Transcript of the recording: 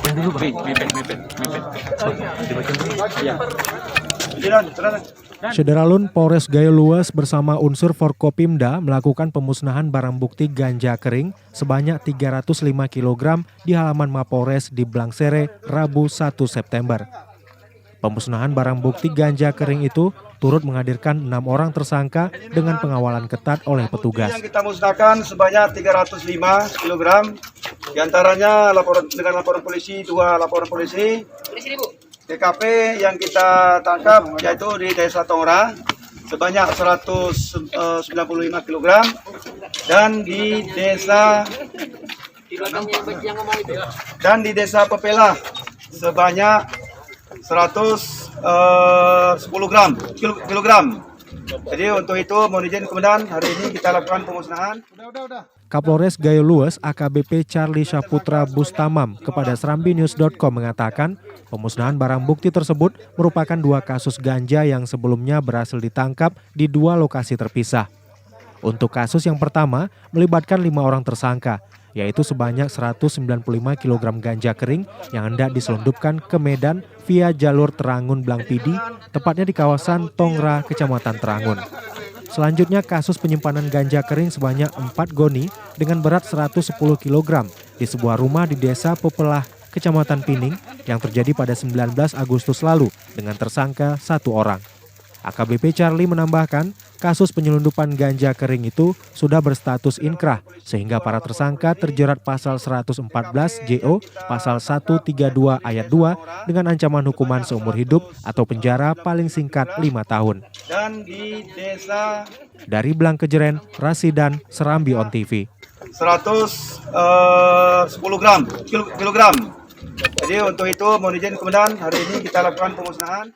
Yang dulu Bang. Mepet. Dibacain dulu. Iya. Syederalun Polres Gayo Luas bersama unsur Forkopimda melakukan pemusnahan barang bukti ganja kering sebanyak 305 kg di halaman Mapolres di Blangsere, Rabu 1 September. Pemusnahan barang bukti ganja kering itu turut menghadirkan 6 orang tersangka dengan pengawalan ketat oleh petugas. Yang kita musnahkan sebanyak 305 kg, diantaranya dengan laporan polisi, 2 laporan polisi. TKP yang kita tangkap yaitu di Desa Tongra sebanyak 195 kg dan di Desa Pepela sebanyak 110 kg. Jadi untuk itu mohon izin Komandan, hari ini kita lakukan pemusnahan. Kapolres Gayo Luas AKBP Charlie Saputra Bustamam kepada SerambiNews.com mengatakan pemusnahan barang bukti tersebut merupakan 2 kasus ganja yang sebelumnya berhasil ditangkap di 2 lokasi terpisah. Untuk kasus yang pertama melibatkan 5 orang tersangka, yaitu sebanyak 195 kg ganja kering yang hendak diselundupkan ke Medan via jalur Terangun Blangpidi, tepatnya di kawasan Tongra, Kecamatan Terangun. Selanjutnya kasus penyimpanan ganja kering sebanyak 4 goni dengan berat 110 kg di sebuah rumah di Desa Pepelah, Kecamatan Pining yang terjadi pada 19 Agustus lalu dengan tersangka 1 orang. AKBP Charlie menambahkan kasus penyelundupan ganja kering itu sudah berstatus inkrah sehingga para tersangka terjerat pasal 114 JO pasal 132 ayat 2 dengan ancaman hukuman seumur hidup atau penjara paling singkat 5 tahun. Dan di desa Dari Blangkejeren, Rasidan, Serambi On TV. 110 kg. Jadi untuk itu mohon izin Komandan, hari ini kita lakukan pemusnahan.